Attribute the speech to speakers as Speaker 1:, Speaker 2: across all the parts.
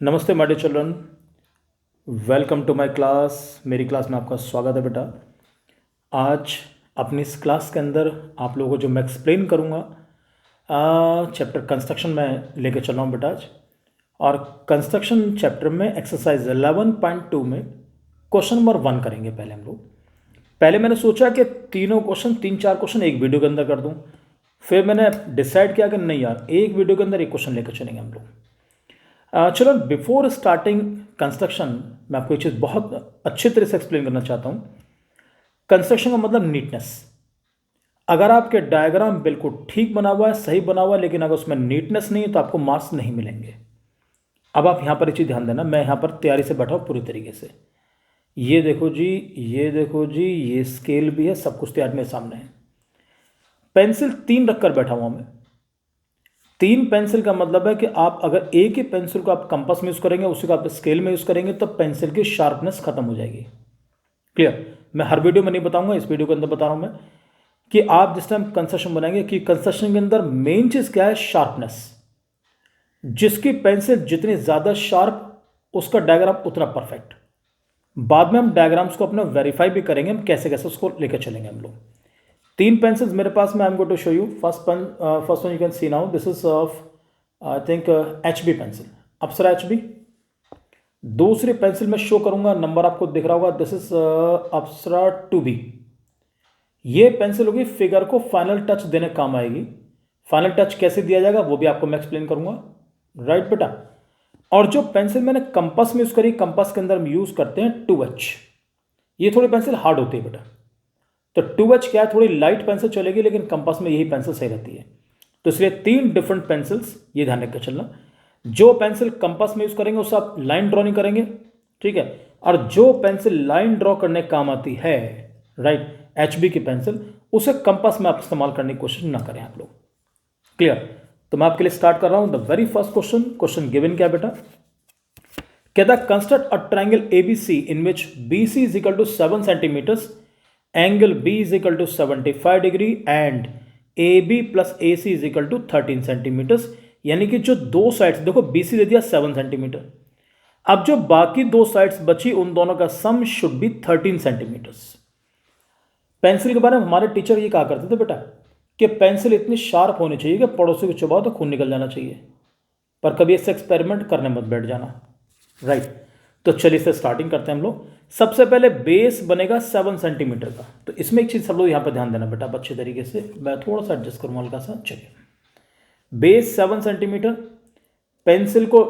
Speaker 1: नमस्ते my dear children, welcome to my class. मेरी class में आपका स्वागत है बेटा। आज अपनी इस क्लास के अंदर आप लोगों को जो मैं एक्सप्लेन करूँगा चैप्टर कंस्ट्रक्शन में लेके चल रहा हूँ बेटा आज। और कंस्ट्रक्शन चैप्टर में एक्सरसाइज 11.2 में क्वेश्चन नंबर 1 करेंगे पहले हम लोग। पहले मैंने सोचा कि तीनों क्वेश्चन 3-4 क्वेश्चन एक वीडियो के अंदर कर दूँ। फिर मैंने डिसाइड किया कि नहीं यार, एक वीडियो के अंदर एक क्वेश्चन लेकर चलेंगे हम लोग। चलो, बिफोर स्टार्टिंग कंस्ट्रक्शन मैं आपको एक चीज़ बहुत अच्छी तरह से एक्सप्लेन करना चाहता हूँ। कंस्ट्रक्शन का मतलब नीटनेस। अगर आपके डायग्राम बिल्कुल ठीक बना हुआ है, सही बना हुआ है, लेकिन अगर उसमें नीटनेस नहीं है तो आपको मार्क्स नहीं मिलेंगे। अब आप यहाँ पर एक चीज़ ध्यान देना, मैं यहाँ पर तैयारी से बैठा हूँ पूरी तरीके से। ये देखो जी, ये देखो जी, ये स्केल भी है, सब कुछ तैयार मेरे सामने है। पेंसिल 3 रखकर बैठा हुआ मैं। 3 पेंसिल का मतलब है कि आप अगर एक ही पेंसिल को आप कंपास में यूज़ करेंगे, उसी को आप स्केल में यूज़ करेंगे, तो पेंसिल की शार्पनेस खत्म हो जाएगी। क्लियर? मैं हर वीडियो में नहीं बताऊंगा, इस वीडियो के अंदर बता रहा हूं मैं कि आप जिस टाइम कंस्ट्रक्शन बनाएंगे कि कंस्ट्रक्शन के अंदर मेन चीज़ क्या है? शार्पनेस। जिसकी पेंसिल जितनी ज़्यादा शार्प, उसका डायग्राम उतना परफेक्ट। बाद में हम डायग्राम्स को अपना वेरीफाई भी करेंगे, हम कैसे कैसे उसको लेकर चलेंगे हम लोग। 3 पेंसिल्स मेरे पास में, I am going to show you. First one you can see now, this is of I think HB pencil, Apsara HB। दूसरी पेंसिल में शो करूंगा, नंबर आपको दिख रहा होगा, दिस इज अप्सरा 2B। ये पेंसिल होगी फिगर को फाइनल टच देने काम आएगी। फाइनल टच कैसे दिया जाएगा वो भी आपको मैं एक्सप्लेन करूंगा। राइट बेटा? और जो पेंसिल मैंने कंपास में यूज करी, कंपास के अंदर हम यूज करते हैं 2H। ये थोड़ी पेंसिल हार्ड होती है बेटा, तो 2H क्या है, थोड़ी लाइट पेंसिल चलेगी, लेकिन कंपास में यही पेंसिल सही रहती है। तो इसलिए 3 डिफरेंट पेंसिल्स, ये ध्यान रखकर चलना। जो पेंसिल कंपास में यूज करेंगे उससे आप लाइन ड्रॉ नहीं करेंगे, ठीक है। और जो पेंसिल लाइन ड्रॉ करने काम आती है, राइट, HB की पेंसिल, उसे कंपास में आप इस्तेमाल करने की कोशिश ना करें आप लोग। क्लियर? तो मैं आपके लिए स्टार्ट कर रहा हूं। The very first question, question given क्या बेटा? कहता construct a triangle ABC in which BC is equal to 7 centimetres, angle B is equal to 75 degree and AB plus AC is equal to 13 centimetres. यानी कि जो दो sides, देखो BC दे दिया 7 centimetre, अब जो बाकी दो साइड्स बची उन दोनों का sum should be 13 centimetres. Pencil के बारे में हमारे टीचर ये कहा करते थे बेटा कि पेंसिल इतनी शार्प होनी चाहिए कि पड़ोसी को चबाओ तो खून निकल जाना चाहिए, पर कभी ऐसे एक्सपेरिमेंट करने मत बैठ जाना। राइट? तो चलिए से स्टार्टिंग करते हैं हम लोग। सबसे पहले बेस बनेगा 7 सेंटीमीटर का, तो इसमें एक चीज़ सब लोग यहाँ पर ध्यान देना बेटा अच्छे तरीके से। मैं थोड़ा सा एडजस्ट करूँगा हल्का सा। चलिए, बेस 7 सेंटीमीटर। पेंसिल को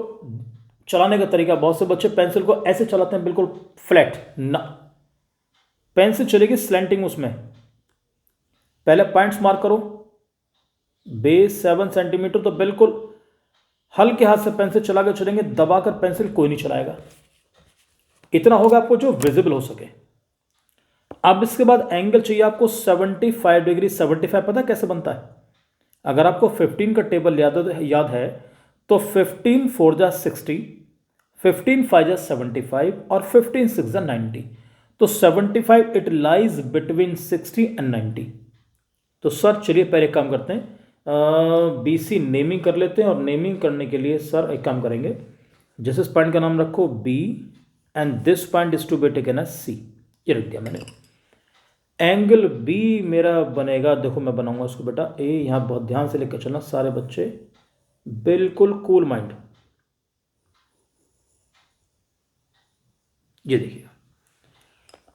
Speaker 1: चलाने का तरीका, बहुत से बच्चे पेंसिल को ऐसे चलाते हैं बिल्कुल फ्लैट ना, पेंसिल चलेगी स्लैंटिंग। उसमें पहले पॉइंट्स मार्क करो। बेस 7 सेंटीमीटर, तो बिल्कुल हल्के हाथ से पेंसिल चला के चलेंगे, दबाकर पेंसिल कोई नहीं चलाएगा। इतना होगा आपको जो विजिबल हो सके। अब इसके बाद एंगल चाहिए आपको 75 डिग्री। 75 पता है कैसे बनता है? अगर आपको 15 का टेबल याद है तो 15 4 जा 60, 15 5 जा 75 और 15 6 जा 90। तो 75 इट लाइज बिटवीन 60 एंड 90। तो सर चलिए पहले काम करते हैं, BC नेमिंग कर लेते हैं। और नेमिंग करने के लिए सर एक काम करेंगे, जैसे इस पॉइंट का नाम रखो B and this point is to be taken as C। ये रख दिया मैंने। एंगल B मेरा बनेगा, देखो मैं बनाऊंगा उसको बेटा A। यहाँ बहुत ध्यान से लेकर चलना सारे बच्चे, बिल्कुल कूल माइंड। ये देखिए,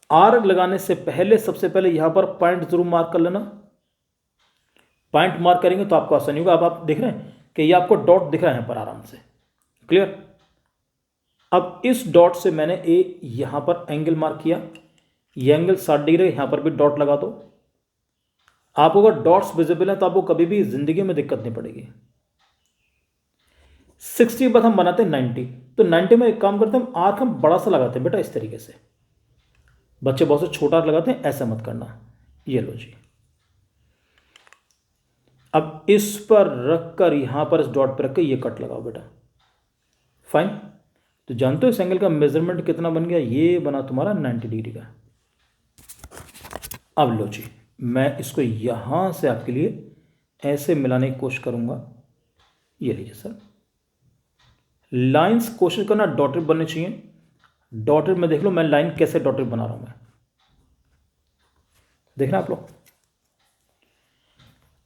Speaker 1: आर्क लगाने से पहले सबसे पहले यहां पर पॉइंट जरूर मार्क कर लेना। पॉइंट मार्क करेंगे तो आपको आसानी होगा। अब आप देख रहे हैं कि ये आपको डॉट दिख रहा है यहां पर आराम से। क्लियर? अब इस डॉट से मैंने यहां पर एंगल मार्क किया, ये एंगल 60 डिग्री, यहां पर भी डॉट लगा दो। आपको अगर डॉट्स विजिबल है तो आपको कभी भी जिंदगी में दिक्कत नहीं पड़ेगी। 60 के बाद हम बनाते हैं 90। तो 90 में एक काम करते हैं, हम आर्क हम बड़ा सा लगाते हैं बेटा इस तरीके से। बच्चे बहुत से छोटा लगाते हैं, ऐसा मत करना। ये लो जी। अब इस पर रखकर यहां पर इस डॉट पर रखकर ये कट लगाओ बेटा। फाइन। तो जानते हो इस एंगल का मेजरमेंट कितना बन गया? ये बना तुम्हारा 90 डिग्री का। अब लो जी, मैं इसको यहां से आपके लिए ऐसे मिलाने की कोशिश करूंगा। ये लीजिए सर, लाइंस कोशिश करना डॉटेड बनने चाहिए। डॉटेड में देख लो मैं लाइन कैसे डॉटेड बना रहा हूं मैं, देखना आप लोग।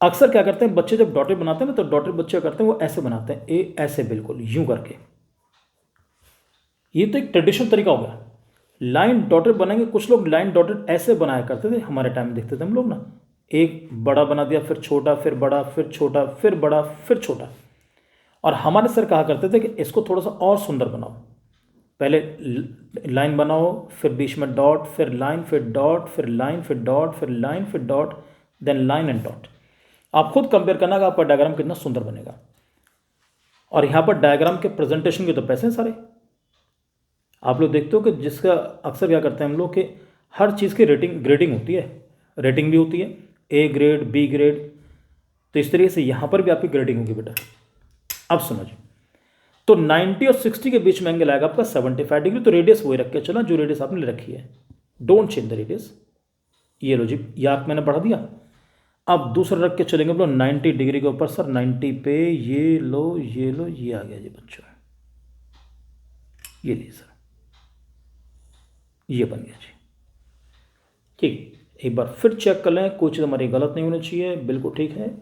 Speaker 1: अक्सर क्या करते हैं बच्चे जब डॉटेड बनाते हैं ना, तो डॉटेड बच्चे करते हैं वो ऐसे बनाते हैं, ए ऐसे बिल्कुल यूं करके। ये तो एक ट्रेडिशनल तरीका हो गया। लाइन डॉटेड बनाएंगे, कुछ लोग लाइन डॉटेड ऐसे बनाया करते थे, हमारे टाइम में देखते थे हम लोग ना, एक बड़ा बना दिया, फिर छोटा, फिर बड़ा, फिर छोटा, फिर बड़ा, फिर छोटा। और हमारे सर कहा करते थे कि इसको थोड़ा सा और सुंदर बनाओ, पहले लाइन बनाओ, फिर बीच में डॉट, फिर लाइन, फिर डॉट, फिर लाइन, फिर डॉट, फिर लाइन, फिर dot, then line and dot. आप खुद कंपेयर करना कि आपका डायग्राम कितना सुंदर बनेगा। और यहाँ पर डायग्राम के प्रेजेंटेशन के तो पैसे हैं सारे। आप लोग देखते हो कि जिसका अक्सर क्या करते हैं हम लोग कि हर चीज़ की ग्रेडिंग होती है, रेटिंग भी होती है, ए ग्रेड, बी ग्रेड। तो इस तरीके से यहाँ पर भी आपकी ग्रेडिंग होगी बेटा। अब समझो, तो 90 और 60 के बीच में एंगल आएगा आपका 75 डिग्री। तो रेडियस वही रख के चला जो रेडियस आपने ले रखी है, डोंट चेंज द रेडियस। ये लो जी, ये आर्क मैंने बढ़ा दिया। अब दूसरा रख के चलेंगे बोलो 90 डिग्री के ऊपर सर, 90 पे ये लो, ये लो, ये आ गया जी बच्चों, ये लीजिए सर, ये बन गया जी। ठीक, एक बार फिर चेक कर लें, कोई चीज़ हमारी गलत नहीं होनी चाहिए, बिल्कुल ठीक है।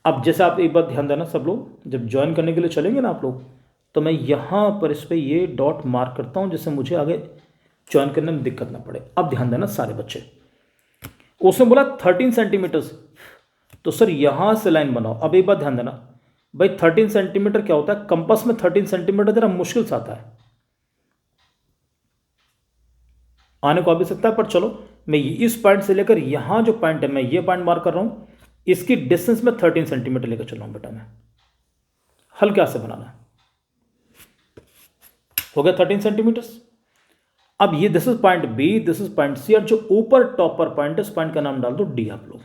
Speaker 1: अब जैसे आप एक बात ध्यान देना सब लोग, जब ज्वाइन करने के लिए चलेंगे ना आप लोग, तो मैं यहाँ पर इस पर ये डॉट मार्क करता हूँ जिससे मुझे आगे ज्वाइन करने में दिक्कत ना पड़े। अब ध्यान देना सारे बच्चे, उसने बोला 13 सेंटीमीटर्स, तो सर यहाँ से लाइन बनाओ। अब एक बात ध्यान देना भाई, 13 सेंटीमीटर क्या होता है, कंपास में 13 सेंटीमीटर जरा मुश्किल से आता है, आने को आ भी सकता है, पर चलो मैं इस पॉइंट से लेकर यहां जो पॉइंट है, मैं ये पॉइंट मार्क कर रहा हूं, इसकी डिस्टेंस में 13 सेंटीमीटर लेकर चल रहा हूं बेटा। मैं हल्का से बनाना है, हो गया 13 सेंटीमीटर्स। अब ये this is point B, this is point C, और जो ऊपर टॉप पर पॉइंट है उस पॉइंट का नाम डाल दो डी आप लोग।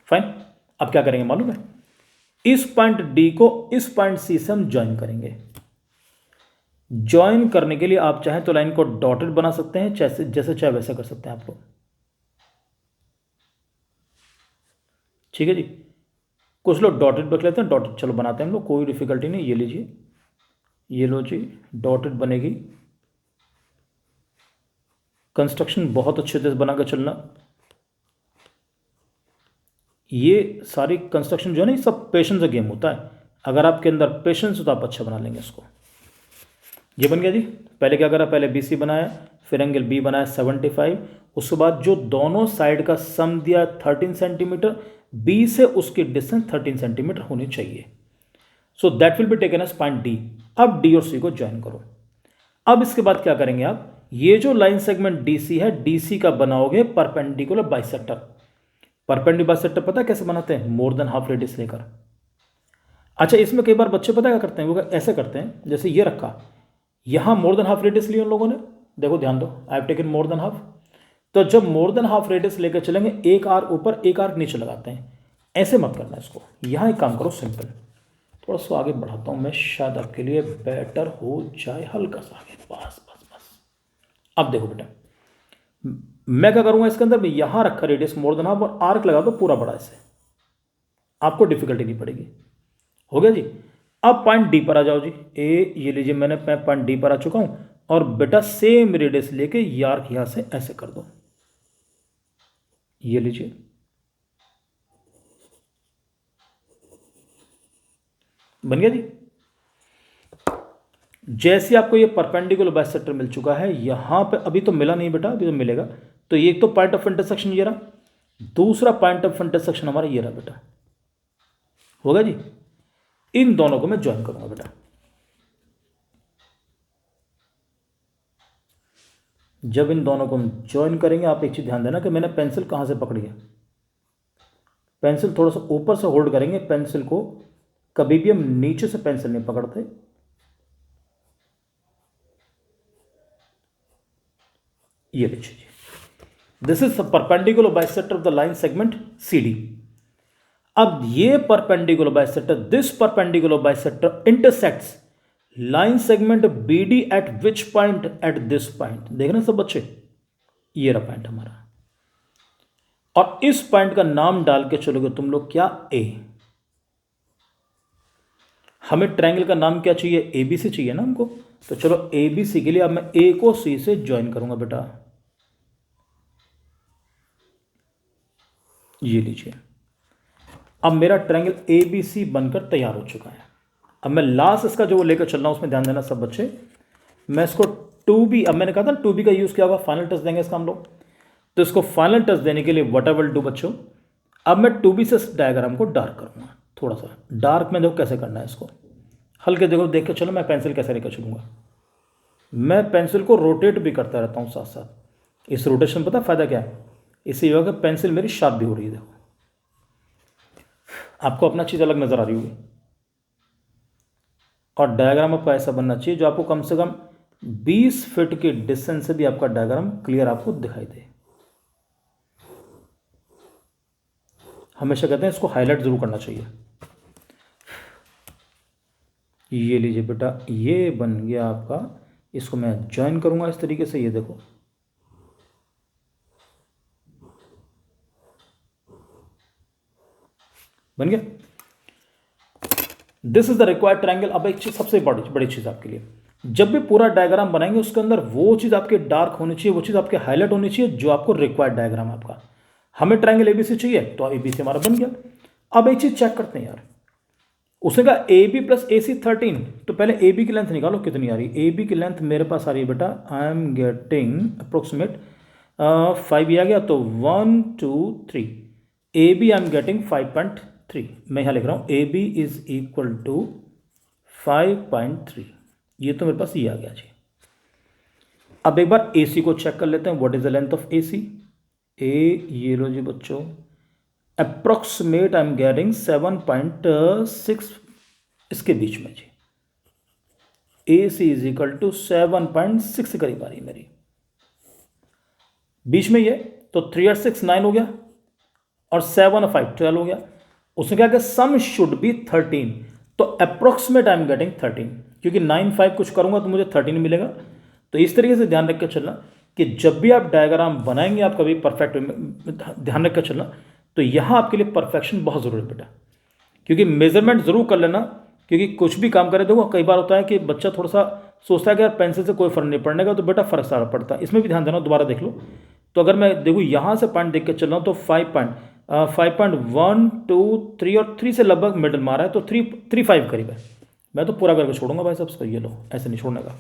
Speaker 1: फाइन। अब क्या करेंगे मालूम है, इस पॉइंट डी को इस पॉइंट सी से हम ज्वाइन करेंगे। ज्वाइन करने के लिए आप चाहें तो लाइन को डॉटेड बना सकते हैं, जैसे चाहे वैसे कर सकते हैं आप लोग। ठीक है जी, कुछ लोग डॉटेड रख लेते हैं, डॉटेड चलो बनाते हैं हम लोग, कोई डिफिकल्टी नहीं। ये लीजिए, ये लो जी, डॉटेड बनेगी। कंस्ट्रक्शन बहुत अच्छे से बनाकर चलना। ये सारी कंस्ट्रक्शन जो है ना, ये सब पेशेंस का गेम होता है। अगर आपके अंदर पेशेंस हो तो आप अच्छा बना लेंगे इसको। ये बन गया जी। पहले क्या करा, पहले बी सी बनाया, फिर एंगल बी बनाया 75, उसके बाद जो दोनों साइड का सम दिया 13 सेंटीमीटर, बी से उसकी डिस्टेंस 13 सेंटीमीटर होनी चाहिए। So that will be taken as point D. अब डी और सी को ज्वाइन करो। अब इसके बाद क्या करेंगे आप, ये जो लाइन सेगमेंट डीसी है, डीसी का बनाओगे परपेंडिकुलर बाइसेक्टर। परपेंडिकुलर बाइसेक्टर पता है कैसे बनाते हैं, मोर देन हाफ रेडियस लेकर। अच्छा, इसमें कई बार बच्चे पता क्या करते हैं, वो ऐसे करते हैं, जैसे ये रखा, यहां मोर देन हाफ रेडियस लिया उन लोगों ने, देखो ध्यान दो, I have taken more than half. तो जब मोर देन हाफ रेडियस लेकर चलेंगे, एक आर्क ऊपर एक आर्क नीचे लगाते हैं, ऐसे मत करना इसको। यहां एक काम करो सिंपल, थोड़ा सा आगे बढ़ाता हूं मैं, शायद आपके लिए बेटर हो जाए, हल्का सा आगे, बस बस बस। अब देखो बेटा, मैं क्या करूंगा इसके अंदर, मैं यहां रखा रेडियस मोर देन हाफ और आर्क लगा दो पूरा बड़ा, ऐसे आपको डिफिकल्टी नहीं पड़ेगी। हो गया जी। अब पॉइंट डी पर आ जाओ जी। ए ये लीजिए, मैं पॉइंट डी पर आ चुका हूं, और बेटा सेम रेडियस लेके ये आर्क यहां से ऐसे कर दो, ये लीजिए, बन गया जी। जैसे आपको ये परपेंडिकुलर बाइसेक्टर मिल चुका है, यहां पे अभी तो मिला नहीं बेटा, अभी तो मिलेगा। तो ये एक तो पॉइंट ऑफ इंटरसेक्शन ये रहा, दूसरा पॉइंट ऑफ इंटरसेक्शन हमारा ये रहा बेटा। होगा जी। इन दोनों को मैं ज्वाइन करूंगा बेटा। जब इन दोनों को हम ज्वाइन करेंगे, आप एक चीज ध्यान देना कि मैंने पेंसिल कहां से पकड़ी है, पेंसिल थोड़ा सा ऊपर से होल्ड करेंगे। पेंसिल को कभी भी हम नीचे से पेंसिल नहीं पकड़ते। ये देखिए, this is perpendicular bisector of the line segment C D. अब ये perpendicular bisector, this perpendicular bisector intersects line segment B D at which point, at this point. देखना सब बच्चे, ये रहा पॉइंट हमारा, और इस पॉइंट का नाम डाल के चलोगे तुम लोग क्या, ए। हमें ट्रायंगल का नाम क्या चाहिए, ए बी सी चाहिए ना हमको। तो चलो ए बी सी के लिए अब मैं ए को सी से ज्वाइन करूंगा बेटा, ये लीजिए। अब मेरा ट्रायंगल ए बी सी बनकर तैयार हो चुका है। अब मैं लास्ट इसका जो लेकर चल रहा हूं उसमें ध्यान देना सब बच्चे। मैं इसको 2B, अब मैंने कहा था 2B का यूज किया होगा, फाइनल टच देंगे इसका हम लोग। तो इसको फाइनल टच देने के लिए वट एवर डू बच्चों, अब मैं 2B से डायग्राम को डार्क करूंगा, थोड़ा सा डार्क में। देखो कैसे करना है इसको, हल्के देखो देख के चलो मैं पेंसिल कैसे लेकर चलूंगा। मैं पेंसिल को रोटेट भी करता रहता हूँ साथ साथ। इस रोटेशन पता फ़ायदा क्या है, इससे ये होगा कि पेंसिल मेरी शार्प भी हो रही है। देखो आपको अपना चीज़ अलग नज़र आ रही होगी, और डायग्राम आपका ऐसा बनना चाहिए जो आपको कम से कम 20 फीट के डिस्टेंस से भी आपका डायग्राम क्लियर आपको दिखाई दे। हमेशा कहते हैं इसको हाईलाइट जरूर करना चाहिए। ये लीजिए बेटा, ये बन गया आपका। इसको मैं ज्वाइन करूंगा इस तरीके से, ये देखो बन गया। This is the required triangle. अब एक चीज सबसे बड़ी चीज आपके लिए, जब भी पूरा डायग्राम बनाएंगे उसके अंदर वो चीज आपके डार्क होनी चाहिए, वो चीज आपके हाईलाइट होनी चाहिए जो आपको रिक्वायर्ड डायग्राम आपका। हमें ट्रायंगल एबीसी चाहिए तो एबीसी हमारा बन गया। अब एक चीज चेक करते हैं यार, उसने कहा ए बी प्लस ए सी 13, तो पहले ए बी की लेंथ निकालो कितनी आ रही है। ए बी की लेंथ मेरे पास आ रही है बेटा, आई एम गेटिंग अप्रोक्सीमेट 5 आ गया, तो 1 2 3। A B I am getting 5.3। मैं यहाँ लिख रहा हूँ A B is equal to 5.3। ये तो मेरे पास ये आ गया जी। अब एक बार ए सी को चेक कर लेते हैं, what is the length of A C. A ये लो जी बच्चों, अप्रोक्सीमेट आई एम गेटिंग 7.6 इसके बीच में जी। ए सी इज इक्वल टू 7.6 करीब आ रही मेरी, बीच में ये। तो 3 और 6 9 हो गया, और 7 और 5 12 हो गया। उसने कहा कि सम शुड बी 13, तो अप्रोक्सीमेट आई एम गेटिंग 13, क्योंकि 9 5 कुछ करूंगा तो मुझे 13 मिलेगा। तो इस तरीके से ध्यान रख के चलना कि जब भी आप डायग्राम बनाएंगे आप कभी परफेक्ट ध्यान रख कर चलना। तो यहाँ आपके लिए परफेक्शन बहुत ज़रूरी है बेटा, क्योंकि मेजरमेंट ज़रूर कर लेना, क्योंकि कुछ भी काम करें। देखो कई बार होता है कि बच्चा थोड़ा सा सोचता है कि यार पेंसिल से कोई फर्क नहीं पड़ने का, तो बेटा फ़र्क सारा पड़ता है। इसमें भी ध्यान देना, दोबारा देख लो। तो अगर मैं देखूँ यहाँ से पॉइंट देख के चल रहा हूँ तो 5.1 2 3 और 3 से लगभग मिडल मारा है, तो 3.5 करीब है। मैं तो पूरा करके छोड़ूंगा भाई साहब इसको, ये लो ऐसे नहीं छोड़ने का।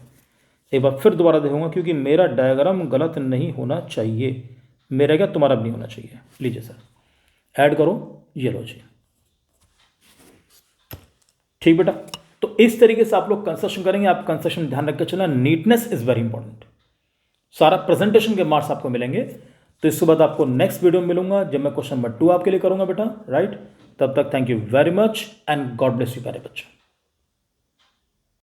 Speaker 1: एक बार फिर दोबारा देखूंगा, क्योंकि मेरा डायग्राम गलत नहीं होना चाहिए। मेरा क्या, तुम्हारा भी नहीं होना चाहिए। लीजिए सर ऐड करो, ये लो जी, ठीक बेटा। तो इस तरीके से आप लोग कंस्ट्रक्शन करेंगे। आप कंस्ट्रक्शन ध्यान रख के चलना, नीटनेस इज वेरी इंपॉर्टेंट। सारा प्रेजेंटेशन के मार्क्स आपको मिलेंगे। तो इसके बाद आपको नेक्स्ट वीडियो में मिलूंगा जब मैं क्वेश्चन नंबर 2 आपके लिए करूंगा बेटा, राइट। तब तक thank you very much and God bless you प्यारे बच्चों।